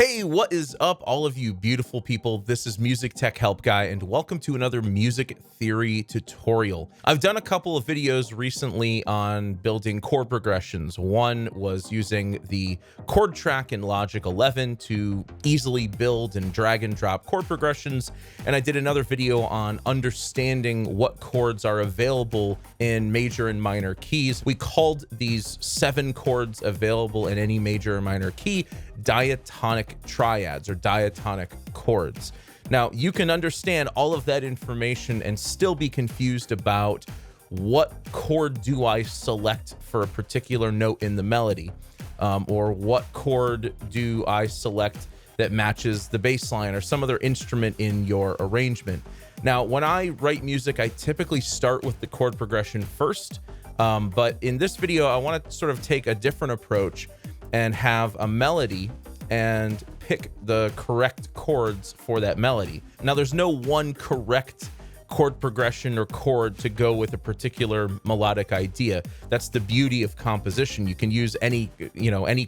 Hey, what is up, all of you beautiful people? This is Music Tech Help Guy, and welcome to another music theory tutorial. I've done a couple of videos recently on building chord progressions. One was using the chord track in Logic 11 to easily build and drag and drop chord progressions, and I did another video on understanding what chords are available in major and minor keys. We called these 7 chords available in any major or minor key diatonic triads or diatonic chords. Now, you can understand all of that information and still be confused about what chord do I select for a particular note in the melody, or what chord do I select that matches the bass line or some other instrument in your arrangement. Now, when I write music, I typically start with the chord progression first, but in this video, I want to sort of take a different approach and have a melody and pick the correct chords for that melody. Now, there's no one correct chord progression or chord to go with a particular melodic idea. That's the beauty of composition. You can use any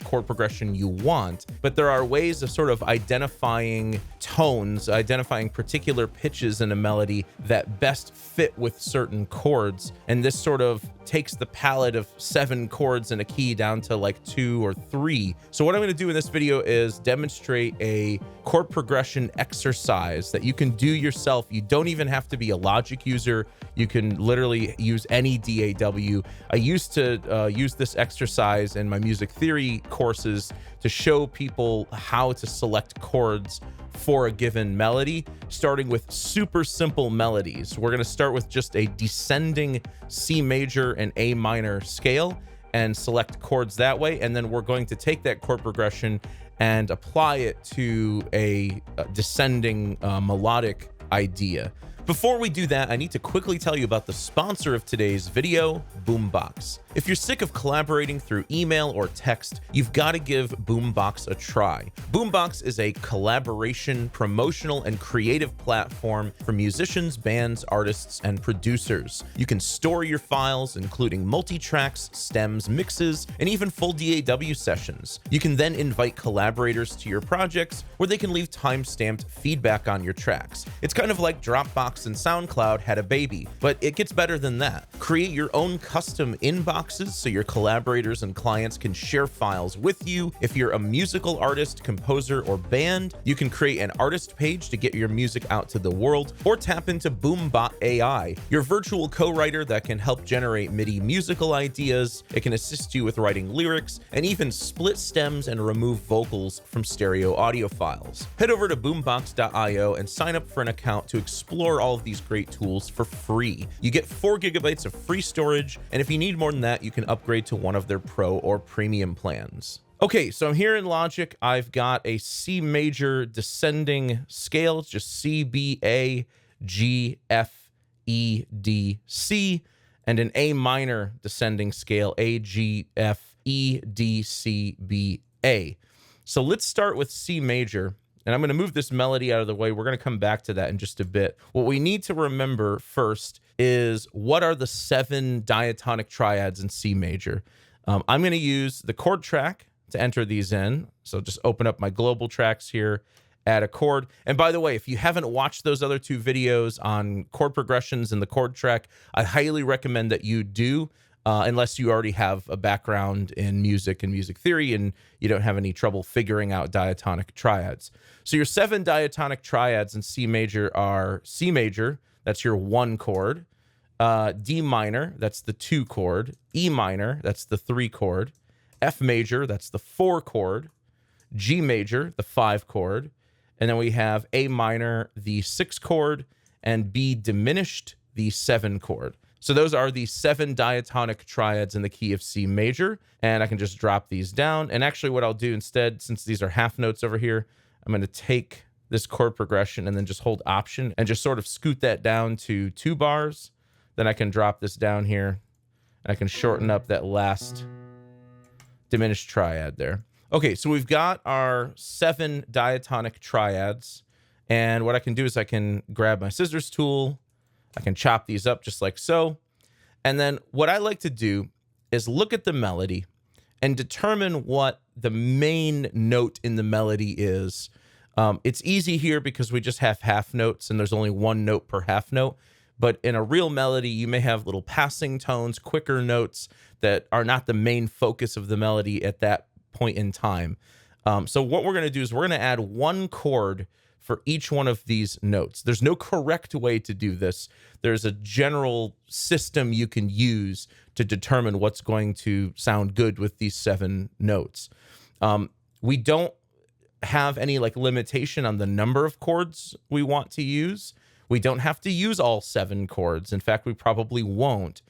chord progression you want, but there are ways of sort of identifying tones, identifying particular pitches in a melody that best fit with certain chords. And this sort of takes the palette of 7 chords in a key down to like 2 or 3. So what I'm going to do in this video is demonstrate a chord progression exercise that you can do yourself. You don't even have to be a Logic user. You can literally use any DAW. I used to use this exercise in my music theory courses to show people how to select chords for a given melody, starting with super simple melodies. We're going to start with just a descending C major and A minor scale and select chords that way. And then we're going to take that chord progression and apply it to a descending melodic idea. Before we do that, I need to quickly tell you about the sponsor of today's video, Boombox. If you're sick of collaborating through email or text, you've got to give Boombox a try. Boombox is a collaboration, promotional, and creative platform for musicians, bands, artists, and producers. You can store your files, including multi-tracks, stems, mixes, and even full DAW sessions. You can then invite collaborators to your projects where they can leave time-stamped feedback on your tracks. It's kind of like Dropbox and SoundCloud had a baby, but it gets better than that. Create your own custom inboxes so your collaborators and clients can share files with you. If you're a musical artist, composer, or band, you can create an artist page to get your music out to the world, or tap into Boombot AI, your virtual co-writer that can help generate MIDI musical ideas. It can assist you with writing lyrics and even split stems and remove vocals from stereo audio files. Head over to boombox.io and sign up for an account to explore all of these great tools for free. You get 4 GB of free storage, and if you need more than that, you can upgrade to one of their Pro or Premium plans. Okay, so I'm here in Logic. I've got a C major descending scale. It's just C, B, A, G, F, E, D, C, and an A minor descending scale, A, G, F, E, D, C, B, A. So let's start with C major. And I'm going to move this melody out of the way. We're going to come back to that in just a bit. What we need to remember first is what are the 7 diatonic triads in C major. I'm going to use the chord track to enter these in. So just open up my global tracks here, add a chord. And by the way, if you haven't watched those other 2 videos on chord progressions in the chord track, I highly recommend that you do. Unless you already have a background in music and music theory and you don't have any trouble figuring out diatonic triads. So your 7 diatonic triads in C major are C major, that's your 1 chord, D minor, that's the 2 chord, E minor, that's the 3 chord, F major, that's the 4 chord, G major, the 5 chord, and then we have A minor, the 6 chord, and B diminished, the 7 chord. So those are the 7 diatonic triads in the key of C major, and I can just drop these down. And actually what I'll do instead, since these are half notes over here, I'm going to take this chord progression and then just hold Option and just sort of scoot that down to 2 bars. Then I can drop this down here, and I can shorten up that last diminished triad there. Okay, so we've got our 7 diatonic triads, and what I can do is I can grab my scissors tool, I can chop these up just like so. And then what I like to do is look at the melody and determine what the main note in the melody is. It's easy here because we just have half notes and there's only one note per half note. But in a real melody, you may have little passing tones, quicker notes that are not the main focus of the melody at that point in time. So what we're going to do is we're going to add one chord for each one of these notes. There's no correct way to do this. There's a general system you can use to determine what's going to sound good with these 7 notes. We don't have any like limitation on the number of chords we want to use. We don't have to use all 7 chords. In fact, we probably won't.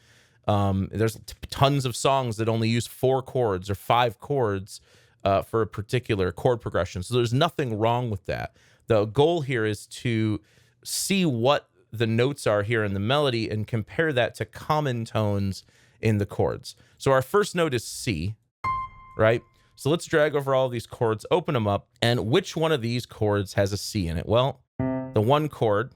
There's tons of songs that only use 4 chords or 5 chords for a particular chord progression. So there's nothing wrong with that. The goal here is to see what the notes are here in the melody and compare that to common tones in the chords. So our first note is C, right? So let's drag over all these chords, open them up, and which one of these chords has a C in it? Well, the 1 chord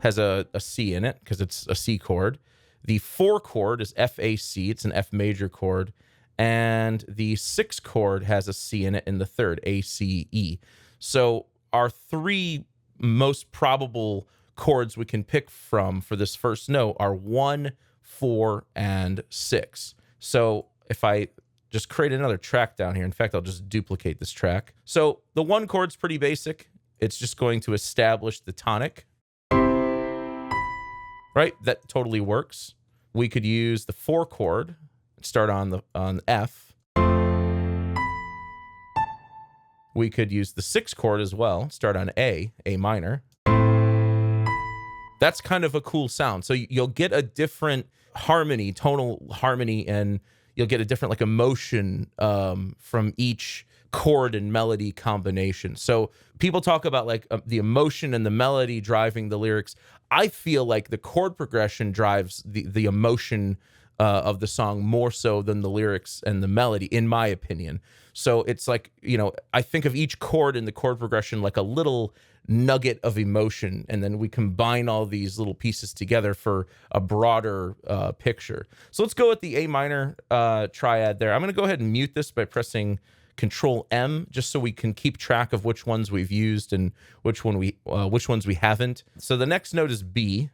has a C in it because it's a C chord. The 4 chord is FAC, it's an F major chord, and the 6 chord has a C in it in the 3rd, ACE. So our 3 most probable chords we can pick from for this first note are 1, 4, and 6. So if I just create another track down here, in fact, I'll just duplicate this track. So the 1 chord's pretty basic. It's just going to establish the tonic, right? That totally works. We could use the 4 chord, start on F. We could use the 6 chord as well, start on A minor. That's kind of a cool sound. So you'll get a different harmony, tonal harmony, and you'll get a different like emotion from each chord and melody combination. So people talk about like the emotion and the melody driving the lyrics. I feel like the chord progression drives the emotion of the song more so than the lyrics and the melody, in my opinion. So it's like, you know, I think of each chord in the chord progression like a little nugget of emotion, and then we combine all these little pieces together for a broader picture. So let's go with the A minor triad there. I'm going to go ahead and mute this by pressing Control M, just so we can keep track of which ones we've used and which ones we haven't. So the next note is B.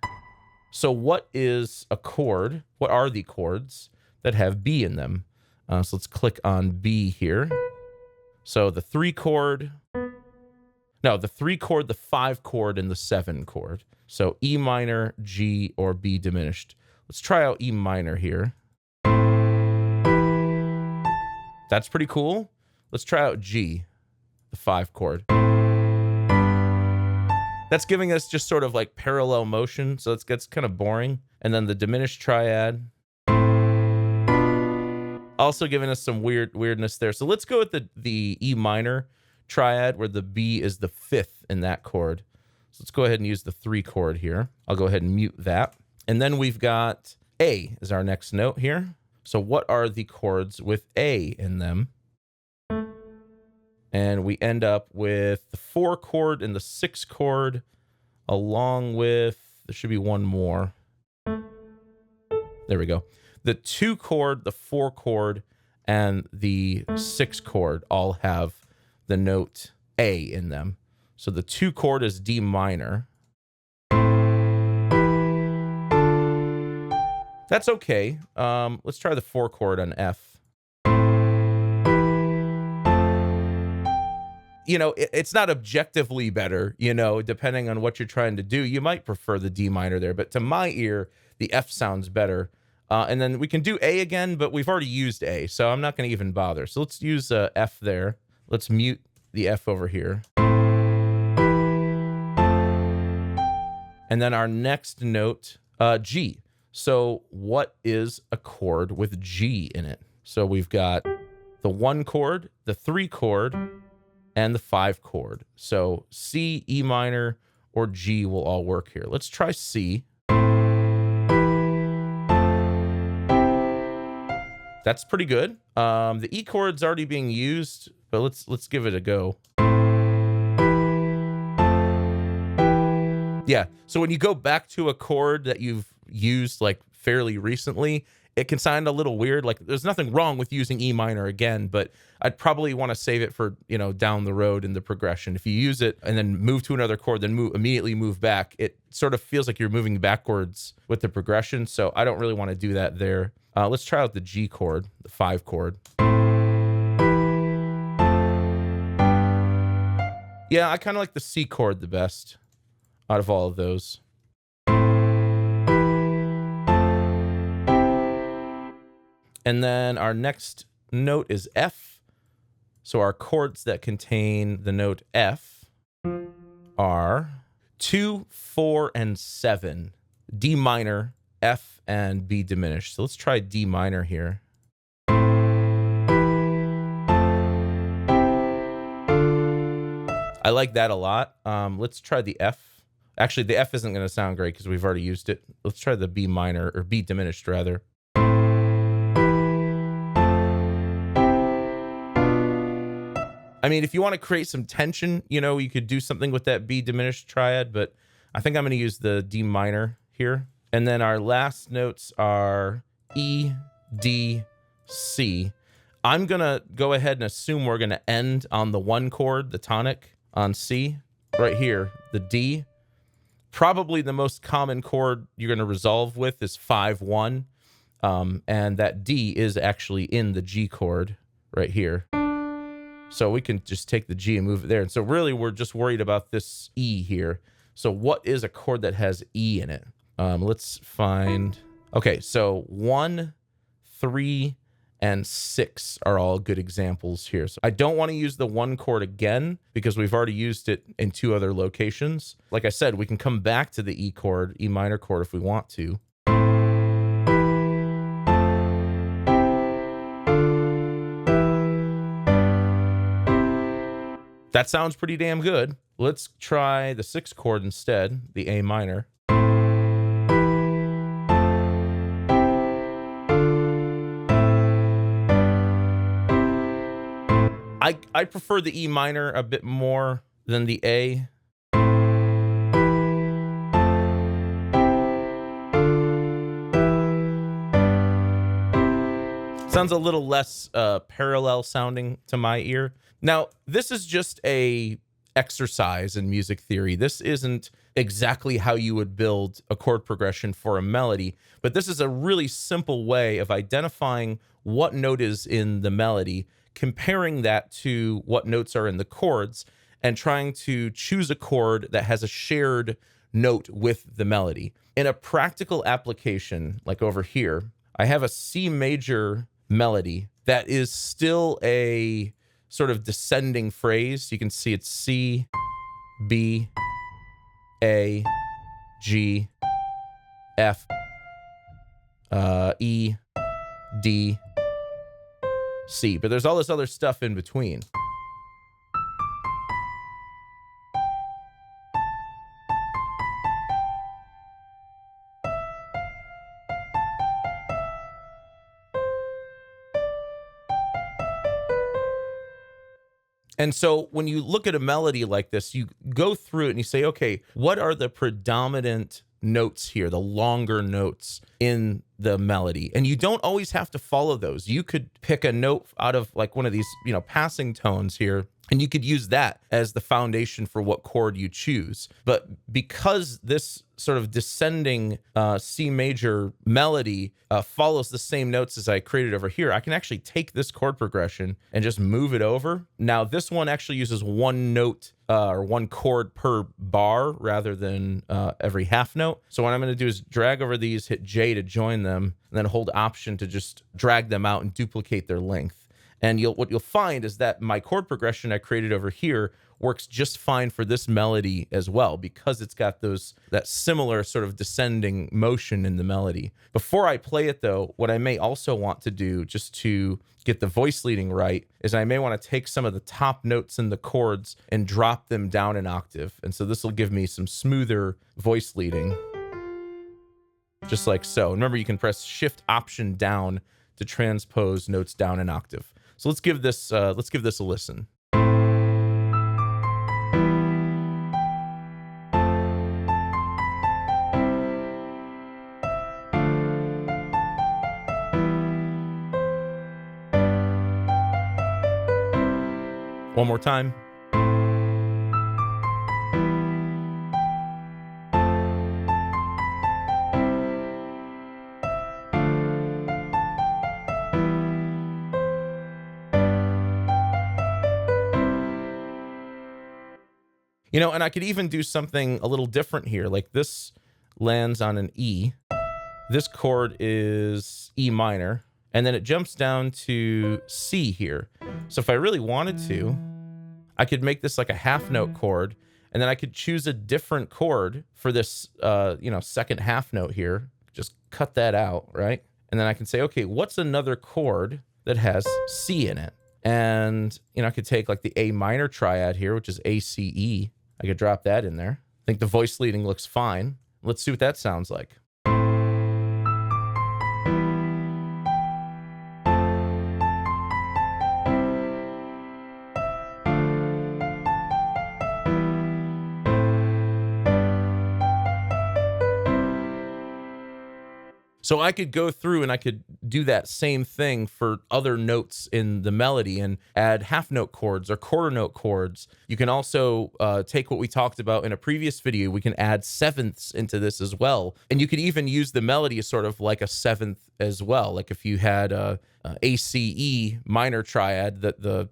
So what is a chord? What are the chords that have B in them? So let's click on B here. So the 3 chord, the 5 chord, and the 7 chord. So E minor, G, or B diminished. Let's try out E minor here. That's pretty cool. Let's try out G, the 5 chord. That's giving us just sort of like parallel motion, so it gets kind of boring. And then the diminished triad, also giving us some weirdness there. So let's go with the E minor triad, where the B is the 5th in that chord. So let's go ahead and use the 3 chord here. I'll go ahead and mute that. And then we've got A is our next note here. So what are the chords with A in them? And we end up with the 4 chord and the 6 chord, along with, there should be one more. There we go. The 2 chord, the 4 chord, and the 6 chord all have the note A in them. So the 2 chord is D minor. That's okay. Let's try the 4 chord on F. You know, it's not objectively better, you know, depending on what you're trying to do. You might prefer the D minor there, but to my ear, the F sounds better. And then we can do A again, but we've already used A, so I'm not going to even bother. So let's use F there. Let's mute the F over here. And then our next note, G. So what is a chord with G in it? So we've got the 1 chord, the 3 chord, and the 5 chord. So C, E minor, or G will all work here. Let's try C. That's pretty good. The E chord's already being used, but let's give it a go. Yeah, so when you go back to a chord that you've used like fairly recently, it can sound a little weird. Like there's nothing wrong with using E minor again, but I'd probably want to save it for, you know, down the road in the progression. If you use it and then move to another chord, then immediately move back, it sort of feels like you're moving backwards with the progression. So I don't really want to do that there. Let's try out the G chord, the 5 chord. Yeah, I kind of like the C chord the best out of all of those. And then our next note is F. So our chords that contain the note F are 2, 4, and 7. D minor, F, and B diminished. So let's try D minor here. I like that a lot. Let's try the F. Actually, the F isn't going to sound great because we've already used it. Let's try the B minor, or B diminished rather. I mean, if you want to create some tension, you know, you could do something with that B diminished triad, but I think I'm going to use the D minor here. And then our last notes are E, D, C. I'm going to go ahead and assume we're going to end on the 1 chord, the tonic on C, right here, the D. Probably the most common chord you're going to resolve with is 5-1. And that D is actually in the G chord right here. So we can just take the G and move it there. And so really we're just worried about this E here. So what is a chord that has E in it? Let's find, okay, so 1, 3, and 6 are all good examples here. So I don't want to use the 1 chord again because we've already used it in 2 other locations. Like I said, we can come back to the E chord, E minor chord if we want to. That sounds pretty damn good. Let's try the 6 chord instead, the A minor. I prefer the E minor a bit more than the A. Sounds a little less parallel sounding to my ear. Now, this is just a exercise in music theory. This isn't exactly how you would build a chord progression for a melody, but this is a really simple way of identifying what note is in the melody, comparing that to what notes are in the chords, and trying to choose a chord that has a shared note with the melody. In a practical application, like over here, I have a C major melody that is still a sort of descending phrase. You can see it's C, B, A, G, F, E, D, C. But there's all this other stuff in between. And so when you look at a melody like this, you go through it and you say, okay, what are the predominant notes here, the longer notes in the melody? And you don't always have to follow those. You could pick a note out of like one of these, you know, passing tones here, and you could use that as the foundation for what chord you choose. But because this sort of descending C major melody follows the same notes as I created over here, I can actually take this chord progression and just move it over. Now, this one actually uses 1 note or 1 chord per bar rather than every half note. So what I'm going to do is drag over these, hit J to join them, and then hold Option to just drag them out and duplicate their length. And what you'll find is that my chord progression I created over here works just fine for this melody as well, because it's got that similar sort of descending motion in the melody. Before I play it though, what I may also want to do, just to get the voice leading right, is I may want to take some of the top notes in the chords and drop them down an octave. And so this will give me some smoother voice leading, just like so. Remember, you can press Shift Option down to transpose notes down an octave. So let's give this a listen. One more time. You know, and I could even do something a little different here. Like this lands on an E. This chord is E minor, and then it jumps down to C here. So if I really wanted to, I could make this like a half note chord, and then I could choose a different chord for this, second half note here. Just cut that out, right? And then I can say, okay, what's another chord that has C in it? And, I could take like the A minor triad here, which is A, C, E. I could drop that in there. I think the voice leading looks fine. Let's see what that sounds like. So I could go through and I could do that same thing for other notes in the melody and add half note chords or quarter note chords. You can also take what we talked about in a previous video. We can add sevenths into this as well. And you could even use the melody as sort of like a seventh as well. Like if you had a ACE minor triad, that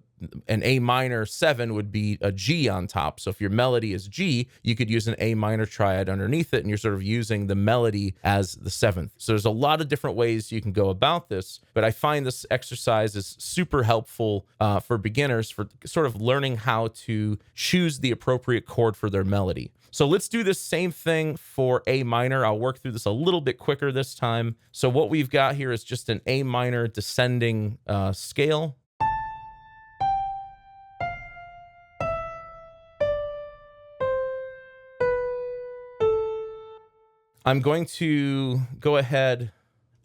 an A minor 7 would be a G on top. So if your melody is G, you could use an A minor triad underneath it, and you're sort of using the melody as the seventh. So there's a lot of different ways you can go about this, but I find this exercise is super helpful for beginners for sort of learning how to choose the appropriate chord for their melody. So let's do this same thing for A minor. I'll work through this a little bit quicker this time. So what we've got here is just an A minor descending scale. I'm going to go ahead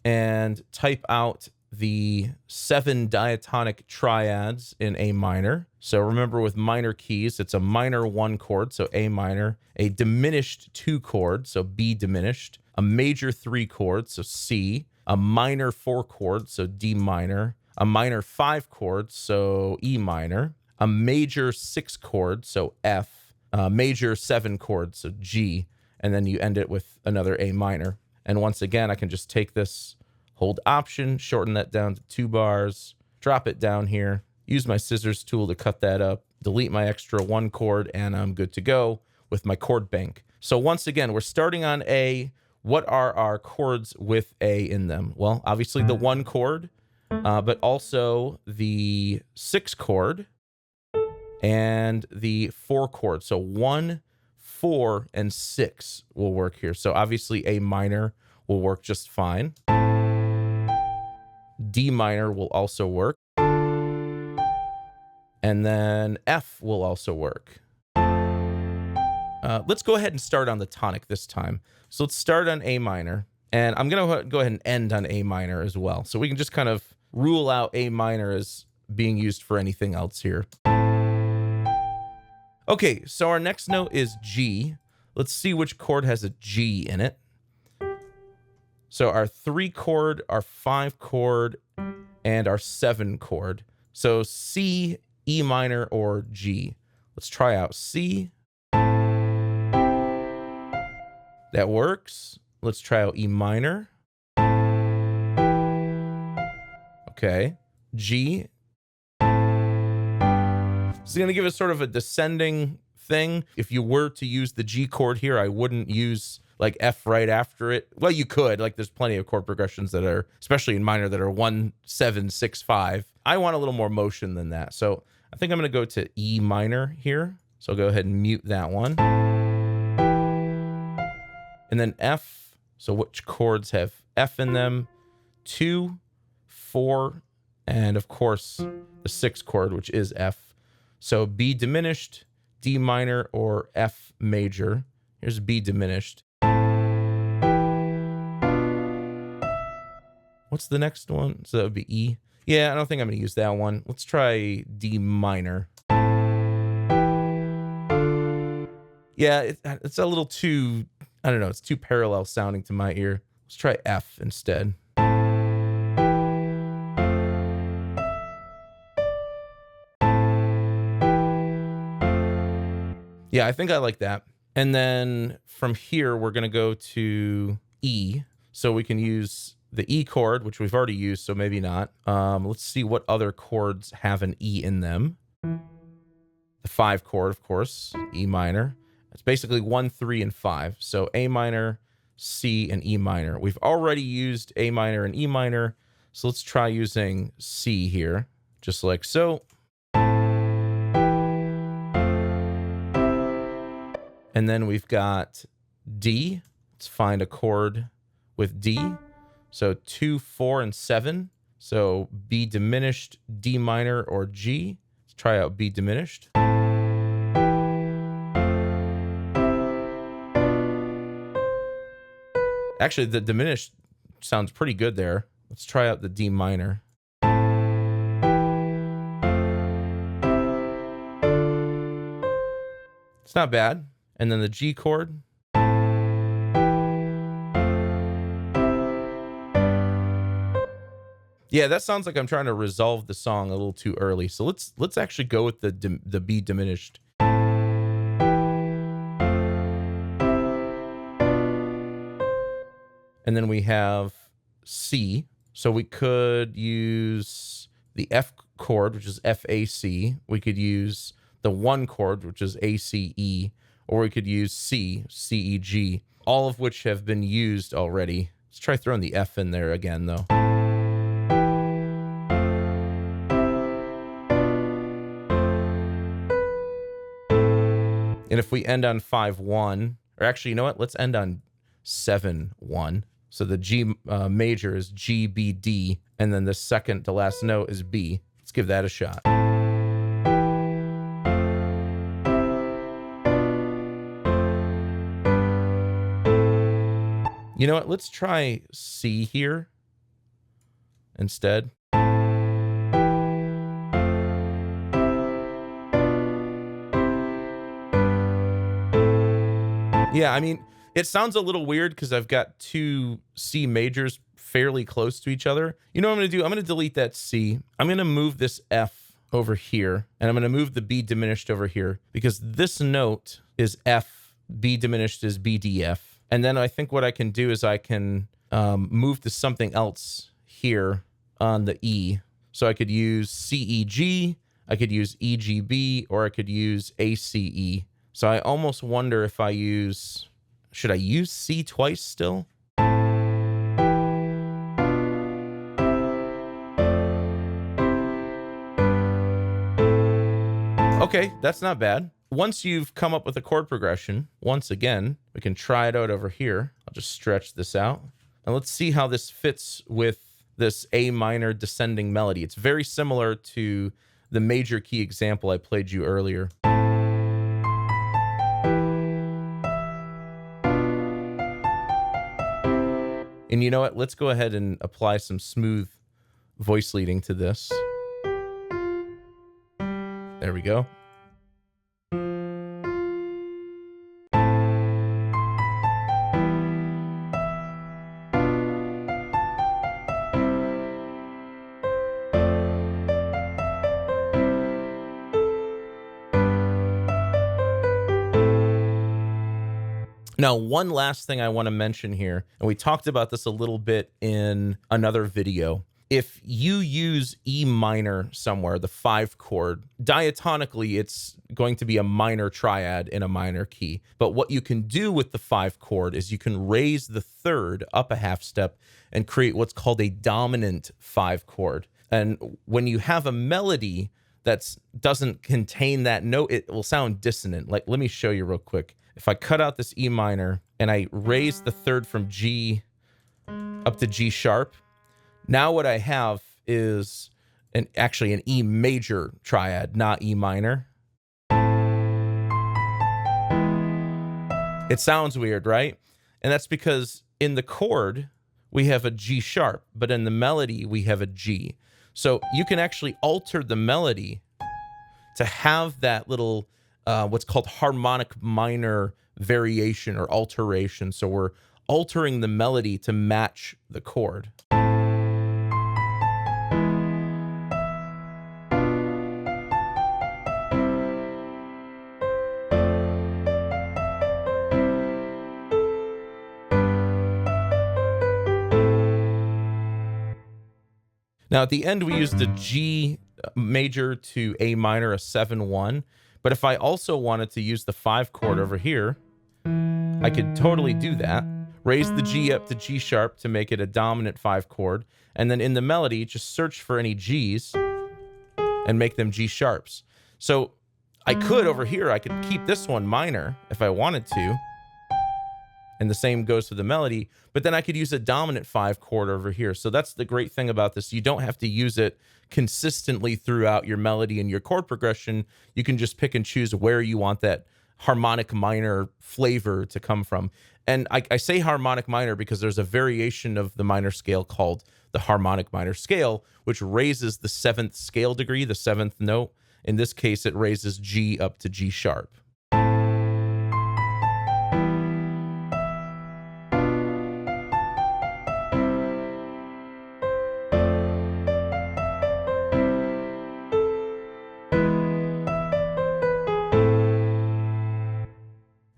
and type out the 7 diatonic triads in A minor. So remember, with minor keys, it's a minor 1 chord, so A minor, a diminished 2 chord, so B diminished, a major 3 chord, so C, a minor 4 chord, so D minor, a minor 5 chord, so E minor, a major 6 chord, so F, a major 7 chord, so G, and then you end it with another A minor. And once again, I can just take this, hold Option, shorten that down to 2 bars, drop it down here, use my scissors tool to cut that up, delete my extra 1 chord, and I'm good to go with my chord bank. So once again, we're starting on A. What are our chords with A in them? Well, obviously the 1 chord, but also the 6 chord and the 4 chord. So 1, 4, and 6 will work here. So obviously A minor will work just fine. D minor will also work. And then F will also work. Let's go ahead and start on the tonic this time. So let's start on A minor. And I'm going to go ahead and end on A minor as well. So we can just kind of rule out A minor as being used for anything else here. Okay, so our next note is G. Let's see which chord has a G in it. So our 3 chord, our 5 chord, and our 7 chord. So C, E minor, or G. Let's try out C. That works. Let's try out E minor. Okay. G. This is going to give us sort of a descending thing. If you were to use the G chord here, I wouldn't use like F right after it. Well, you could. Like there's plenty of chord progressions that are, especially in minor, that are 1, 7, 6, 5. I want a little more motion than that. So I think I'm going to go to E minor here. So I'll go ahead and mute that one. And then F. So which chords have F in them? 2, 4, and of course the 6 chord, which is F. So B diminished, D minor, or F major. Here's B diminished. What's the next one? So that would be E. Yeah, I don't think I'm going to use that one. Let's try D minor. Yeah, it's a little too, I don't know, it's too parallel sounding to my ear. Let's try F instead. Yeah, I think I like that. And then from here, we're going to go to E. So we can use the E chord, which we've already used, so maybe not. Let's see what other chords have an E in them. The 5 chord, of course, E minor. It's basically 1, 3, and 5. So A minor, C, and E minor. We've already used A minor and E minor, so let's try using C here, just like so. And then we've got D. Let's find a chord with D. So 2, 4, and 7. So B diminished, D minor, or G. Let's try out B diminished. Actually, the diminished sounds pretty good there. Let's try out the D minor. It's not bad. And then the G chord. Yeah, that sounds like I'm trying to resolve the song a little too early. So let's actually go with the B diminished. And then we have C. So we could use the F chord, which is F-A-C. We could use the 1 chord, which is A-C-E. Or we could use C, C-E-G. All of which have been used already. Let's try throwing the F in there again, though. And if we end on 5-1, or actually, you know what? Let's end on 7-1. So the G major is G, B, D, and then the second to last note is B. Let's give that a shot. You know what? Let's try C here instead. Yeah, I mean, it sounds a little weird because I've got 2 C majors fairly close to each other. You know what I'm going to do? I'm going to delete that C. I'm going to move this F over here, and I'm going to move the B diminished over here because this note is F, B diminished is B, D, F. And then I think what I can do is I can move to something else here on the E. So I could use C, E, G, I could use E, G, B, or I could use A, C, E. So I almost wonder if I use, should I use C twice still? Okay, that's not bad. Once you've come up with a chord progression, once again, we can try it out over here. I'll just stretch this out. And let's see how this fits with this A minor descending melody. It's very similar to the major key example I played you earlier. And you know what? Let's go ahead and apply some smooth voice leading to this. There we go. Now, one last thing I want to mention here, and we talked about this a little bit in another video. If you use E minor somewhere, the 5 chord, diatonically, it's going to be a minor triad in a minor key. But what you can do with the 5 chord is you can raise the 3rd up a half step and create what's called a dominant 5 chord. And when you have a melody that doesn't contain that note, it will sound dissonant. Like, let me show you real quick. If I cut out this E minor and I raise the 3rd from G up to G sharp, now what I have is actually an E major triad, not E minor. It sounds weird, right? And that's because in the chord, we have a G sharp, but in the melody, we have a G. So you can actually alter the melody to have that little what's called harmonic minor variation or alteration. So we're altering the melody to match the chord. Now at the end, we used a G major to A minor, a 7-1. But if I also wanted to use the 5 chord over here, I could totally do that. Raise the G up to G sharp to make it a dominant 5 chord. And then in the melody, just search for any Gs and make them G sharps. So I could over here, I could keep this one minor if I wanted to. And the same goes for the melody, but then I could use a dominant 5 chord over here. So that's the great thing about this. You don't have to use it consistently throughout your melody and your chord progression. You can just pick and choose where you want that harmonic minor flavor to come from. And I say harmonic minor because there's a variation of the minor scale called the harmonic minor scale, which raises the 7th scale degree, the 7th note. In this case, it raises G up to G sharp.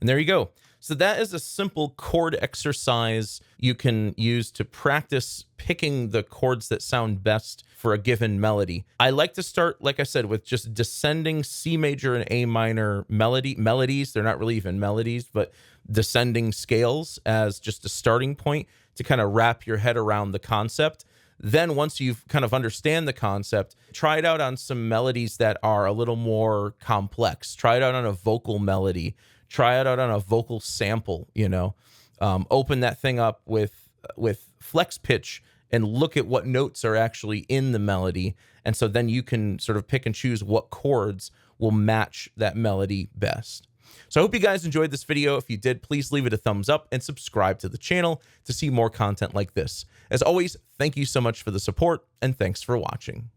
And there you go. So that is a simple chord exercise you can use to practice picking the chords that sound best for a given melody. I like to start, like I said, with just descending C major and A minor melodies. They're not really even melodies, but descending scales as just a starting point to kind of wrap your head around the concept. Then once you've kind of understand the concept, try it out on some melodies that are a little more complex. Try it out on a vocal melody. Try it out on a vocal sample, you know. Open that thing up with flex pitch and look at what notes are actually in the melody. And so then you can sort of pick and choose what chords will match that melody best. So I hope you guys enjoyed this video. If you did, please leave it a thumbs up and subscribe to the channel to see more content like this. As always, thank you so much for the support and thanks for watching.